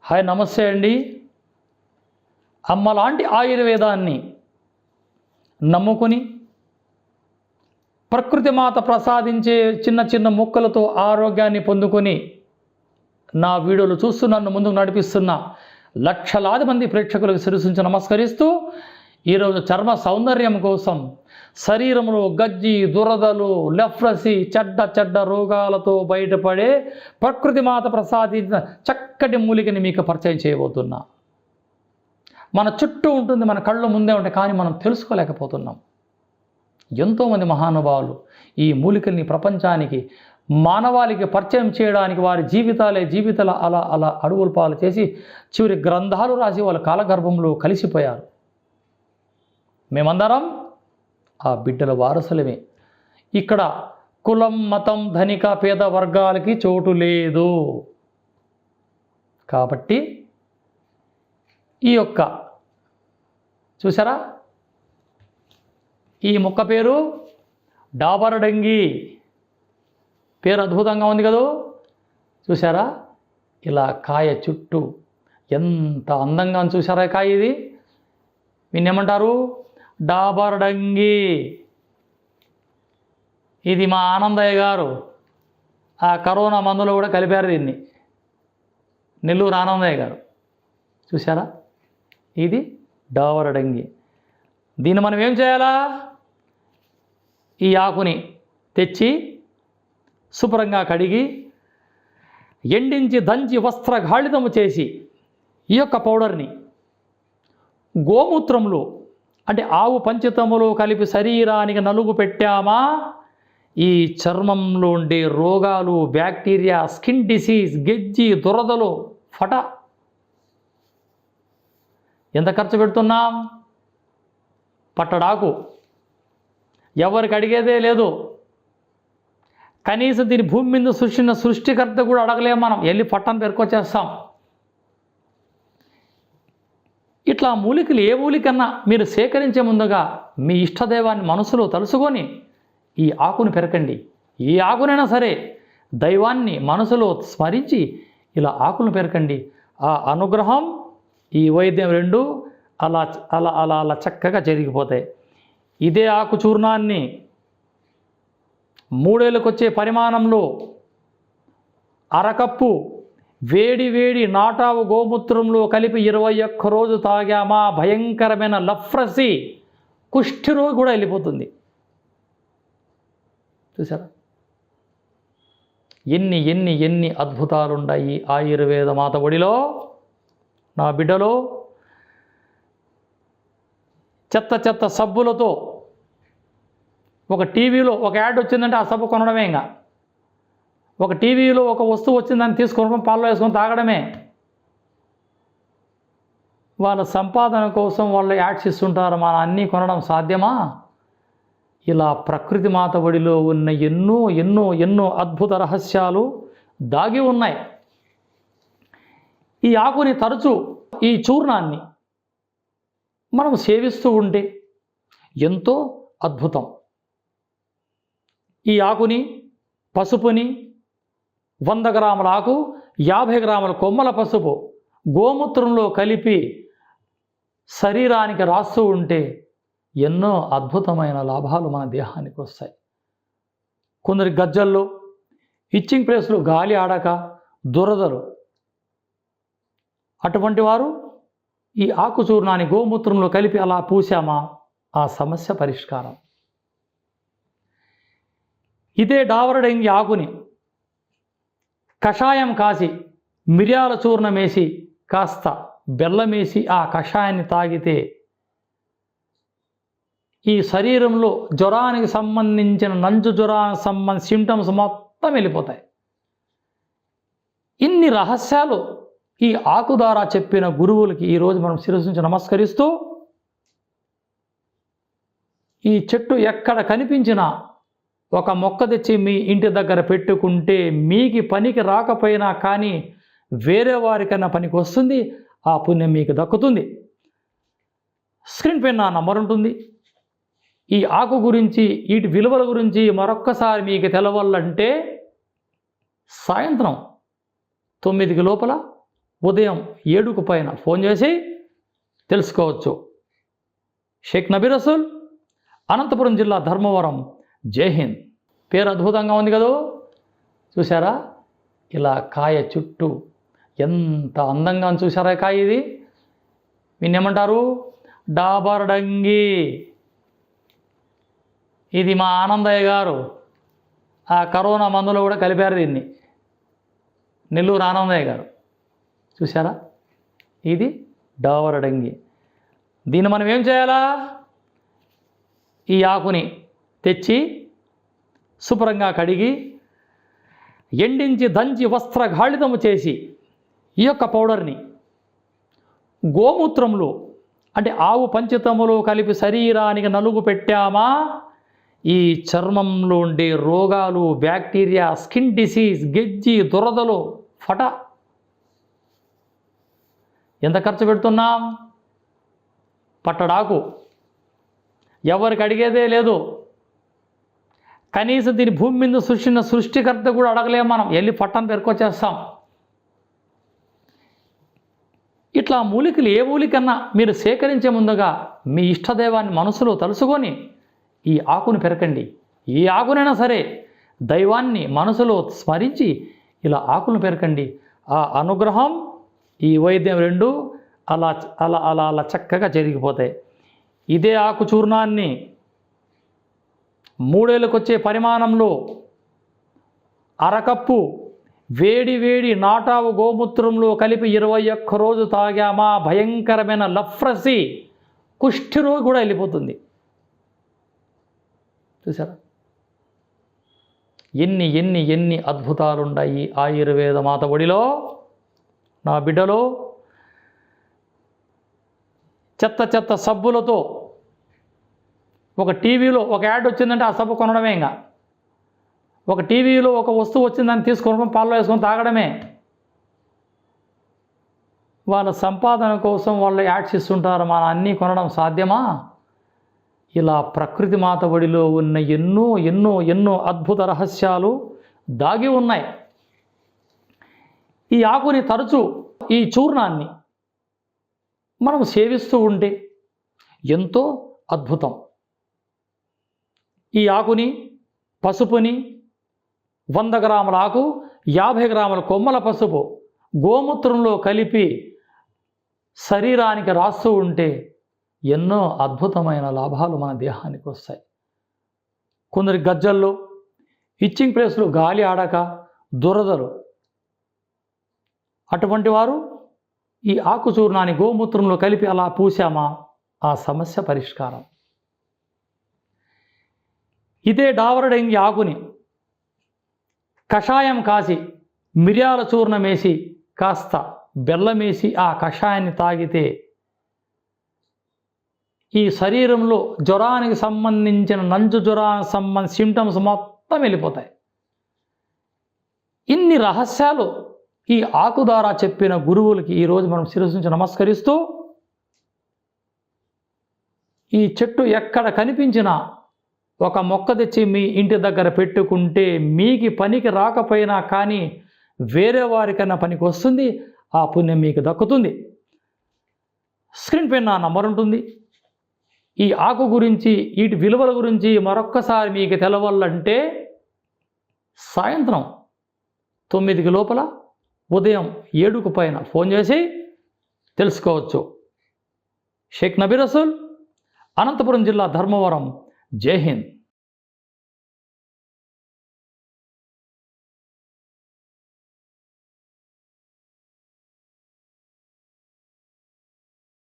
Hi నమస్తే అండి. అమ్మలాంటి ఆయుర్వేదాన్ని నమ్ముకుని ప్రకృతి మాత ప్రసాదించే చిన్న చిన్న ముక్కలతో ఆరోగ్యాన్ని పొందుకొని నా వీడియోలు చూస్తూ నన్ను ముందుకు నడిపిస్తున్న లక్షలాది మంది ప్రేక్షకులకు శిరసుంచి నమస్కరిస్తూ ఈరోజు చర్మ సౌందర్యం కోసం శరీరంలో గజ్జి, దురదలు, లెఫ్రసీ, చెడ్డ రోగాలతో బయటపడే ప్రకృతి మాత ప్రసాదించిన చక్కటి మూలికని మీకు పరిచయం చేయబోతున్నా. మన చుట్టూ ఉంటుంది, మన కళ్ళ ముందే ఉంటాయి, కానీ మనం తెలుసుకోలేకపోతున్నాం. ఎంతోమంది మహానుభావులు ఈ మూలికల్ని ప్రపంచానికి, మానవాళికి పరిచయం చేయడానికి వారి జీవితాలు అలా అడుగులు పాలు చేసి చివరి గ్రంథాలు రాసి వాళ్ళ కాలగర్భంలో కలిసిపోయారు. మేమందరం ఆ బిడ్డల వారసులమే. ఇక్కడ కులం, మతం, ధనిక, పేద వర్గాలకి చోటు లేదు. కాబట్టి ఈ యొక్క చూసారా, ఈ మొక్క పేరు డాబరడంగి. పేరు అద్భుతంగా ఉంది కదా. చూసారా, ఇలా కాయ చుట్టూ ఎంత అందంగా చూసారా కాయ. ఇది వీన్నేమంటారు? డాబరడంగి. ఇది మా ఆనందయ్య గారు ఆ కరోనా మందులో కూడా కలిపారు దీన్ని. నెల్లూరు ఆనందయ్య గారు. చూసారా, ఇది డాబరడంగి. దీన్ని మనం ఏం చేయాలా? ఈ ఆకుని తెచ్చి శుభ్రంగా కడిగి ఎండించి దంచి వస్త్రఘాళితము చేసి ఈ యొక్క పౌడర్ని గోమూత్రంలో అంటే ఆవు పంచతములో కలిపి శరీరానికి నలుగు పెట్టామా, ఈ చర్మంలో ఉండే రోగాలు, బ్యాక్టీరియా, స్కిన్ డిసీజ్, గెజ్జి, దురదలు ఫట. ఎంత ఖర్చు పెడుతున్నాం? పట్టడాకు ఎవరికి అడిగేదే లేదు. కనీసం దీని భూమి మీద సృష్టికర్త కూడా అడగలేము మనం. వెళ్ళి పట్టను పెరుకొచ్చేస్తాం. ఇట్లా మూలికలు ఏ మూలికన్నా మీరు సేకరించే ముందుగా మీ ఇష్టదైవాన్ని మనసులో తలుసుకొని ఈ ఆకును పెరకండి. ఏ ఆకునైనా సరే దైవాన్ని మనసులో స్మరించి ఇలా ఆకులను పెరకండి. ఆ అనుగ్రహం, ఈ వైద్యం రెండు అలా అలా అలా అలా చక్కగా జరిగిపోతాయి. ఇదే ఆకు చూర్ణాన్ని 3 ఏళ్ళకు వచ్చే పరిమాణంలో అరకప్పు వేడి నాటావు గోమూత్రంలో కలిపి 21 రోజు తాగామా, భయంకరమైన లెఫ్రసీ, కుష్ఠరోగి కూడా వెళ్ళిపోతుంది. చూసారా, ఎన్ని అద్భుతాలున్నాయి ఆయుర్వేద మాత ఒడిలో. నా బిడ్డలో చెత్త సబ్బులతో ఒక టీవీలో ఒక యాడ్ వచ్చిందంటే ఆ సబ్బు కొనడమే. ఇంకా ఒక టీవీలో ఒక వస్తువు వచ్చిందని తీసుకొని పాలలో వేసుకొని తాగడమే. వాళ్ళ సంపాదన కోసం వాళ్ళు యాడ్స్ ఇస్తుంటారు. మనం అన్నీ కొనడం సాధ్యమా? ఇలా ప్రకృతి మాత ఒడిలో ఉన్న ఎన్నో అద్భుత రహస్యాలు దాగి ఉన్నాయి. ఈ ఆకుని తరచూ, ఈ చూర్ణాన్ని మనం సేవిస్తూ ఉంటే ఎంతో అద్భుతం. ఈ ఆకుని, పసుపుని 100 గ్రాముల ఆకు, 50 గ్రాముల కొమ్మల పసుపు గోమూత్రంలో కలిపి శరీరానికి రాస్తూ ఉంటే ఎన్నో అద్భుతమైన లాభాలు మన దేహానికి వస్తాయి. కొందరి గజ్జల్లో, ఇచ్చింగ్ ప్లేస్లో గాలి ఆడక దురదలు, అటువంటి వారు ఈ ఆకు చూర్ణాన్ని గోమూత్రంలో కలిపి అలా పూసామా, ఆ సమస్య పరిష్కారం. ఇదే డాబరడంగి ఆకుని కషాయం కాసి మిరియాల చూర్ణం వేసి కాస్త బెల్లం వేసి ఆ కషాయాన్ని తాగితే ఈ శరీరంలో జ్వరానికి సంబంధించిన జ్వరానికి సంబంధించిన సింటమ్స్ మొత్తం వెళ్ళిపోతాయి. ఇన్ని రహస్యాలు ఈ ఆకు ద్వారా చెప్పిన గురువులకి ఈరోజు మనం శిరస్సు నమస్కరిస్తూ, ఈ చెట్టు ఎక్కడ కనిపించినా ఒక మొక్క తెచ్చి మీ ఇంటి దగ్గర పెట్టుకుంటే మీకు పనికి రాకపోయినా కానీ వేరే వారికైనా పనికి వస్తుంది. ఆ పుణ్యం మీకు దక్కుతుంది. స్క్రీన్ పైన నా నంబర్ ఉంటుంది. ఈ ఆకు గురించి, వీటి విలువల గురించి మరొక్కసారి మీకు తెలవాలంటే సాయంత్రం 9 లోపల ఉదయం 7కు పైన ఫోన్ చేసి తెలుసుకోవచ్చు. షేక్ నబీ రసూల్, అనంతపురం జిల్లా ధర్మవరం. జై హింద్. పేరు అద్భుతంగా ఉంది కదా, చూసారా? ఇలా కాయ చుట్టూ ఎంత అందంగా చూసారా కాయ. ఇది వీన్నేమంటారు? డాబర్ డంగి. ఇది మా ఆనందయ్య గారు ఆ కరోనా మందులో కూడా కలిపారు దీన్ని. నెల్లూరు ఆనందయ్య గారు. చూసారా? ఇది డాబర్ డంగి. దీన్ని మనం ఏం చేయాలా? ఈ ఆకుని తెచ్చి శుభ్రంగా కడిగి ఎండించి దంచి వస్త్రగాళితము చేసి ఈ యొక్క పౌడర్ని గోమూత్రంలో అంటే ఆవు పంచతములో కలిపి శరీరానికి నలుగు పెట్టామా, ఈ చర్మంలో ఉండే రోగాలు, బ్యాక్టీరియా, స్కిన్ డిసీజ్, గెజ్జి, దురదలు ఫట. ఎంత ఖర్చు పెడుతున్నాం? పట్టడాకు ఎవరికి అడిగేదే లేదు. కనీసం దీని భూమి మీద సృష్టిన సృష్టికర్త కూడా అడగలేము మనం. వెళ్ళి పట్టం పెరుకొచ్చేస్తాం. ఇట్లా మూలికలు ఏ మూలికన్నా మీరు సేకరించే ముందుగా మీ ఇష్టదైవాన్ని మనసులో తలుసుకొని ఈ ఆకును పెరకండి. ఏ ఆకునైనా సరే దైవాన్ని మనసులో స్మరించి ఇలా ఆకులను పెరకండి. ఆ అనుగ్రహం, ఈ వైద్యం రెండు అలా అలా అలా అలా చక్కగా జరిగిపోతాయి. ఇదే ఆకు చూర్ణాన్ని 3 ఏళ్ళకు వచ్చే పరిమాణంలో అరకప్పు వేడి వేడి నాటావు గోమూత్రంలో కలిపి 21 రోజు తాగామా, భయంకరమైన లెప్రసీ, కుష్ఠరోగి కూడా వెళ్ళిపోతుంది. చూసారా? ఎన్ని ఎన్ని ఎన్ని అద్భుతాలున్నాయి ఆయుర్వేద మాత ఒడిలో. నా బిడ్డలో చెత్త చెత్త సబ్బులతో ఒక టీవీలో ఒక యాడ్ వచ్చిందంటే ఆ సబ్బు కొనడమే. ఇంకా ఒక టీవీలో ఒక వస్తువు వచ్చిందని తీసుకొని పాల్లో వేసుకొని తాగడమే. వాళ్ళ సంపాదన కోసం వాళ్ళు యాడ్స్ ఇస్తుంటారు. మన అన్నీ కొనడం సాధ్యమా? ఇలా ప్రకృతి మాత ఒడిలో ఉన్న ఎన్నో ఎన్నో ఎన్నో అద్భుత రహస్యాలు దాగి ఉన్నాయి. ఈ ఆకుని తరచూ, ఈ చూర్ణాన్ని మనం సేవిస్తూ ఉంటే ఎంతో అద్భుతం. ఈ ఆకుని, పసుపుని 100 గ్రాముల ఆకు, 50 గ్రాముల కొమ్మల పసుపు గోమూత్రంలో కలిపి శరీరానికి రాస్తూ ఉంటే ఎన్నో అద్భుతమైన లాభాలు మన దేహానికి వస్తాయి. కొందరి గజ్జల్లో, ఇచ్చింగ్ ప్లేస్లో గాలి ఆడక దురదలు, అటువంటి వారు ఈ ఆకు చూర్ణాన్ని గోమూత్రంలో కలిపి అలా పూసామా, ఆ సమస్య పరిష్కారం. ఇదే డాబర్ డంగి ఆకుని కషాయం కాసి మిరియాల చూర్ణం వేసి కాస్త బెల్లం వేసి ఆ కషాయాన్ని తాగితే ఈ శరీరంలో జ్వరానికి సంబంధించిన నంజు జ్వరానికి సంబంధించిన సింటమ్స్ మొత్తం వెళ్ళిపోతాయి. ఇన్ని రహస్యాలు ఈ ఆకు ద్వారా చెప్పిన గురువులకి ఈరోజు మనం శిరస్సు నుంచి నమస్కరిస్తూ, ఈ చెట్టు ఎక్కడ కనిపించినా ఒక మొక్క తెచ్చి మీ ఇంటి దగ్గర పెట్టుకుంటే మీకు పనికి రాకపోయినా కానీ వేరే వారికన్నా పనికి వస్తుంది. ఆ పుణ్యం మీకు దక్కుతుంది. స్క్రీన్ పైన నా నంబర్ ఉంటుంది. ఈ ఆకు గురించి, వీటి విలువల గురించి మరొక్కసారి మీకు తెలవాలంటే సాయంత్రం 9కి లోపల, ఉదయం 7కు పైన ఫోన్ చేసి తెలుసుకోవచ్చు. షేక్ నబీ రసూల్, అనంతపురం జిల్లా ధర్మవరం. జై హింద్.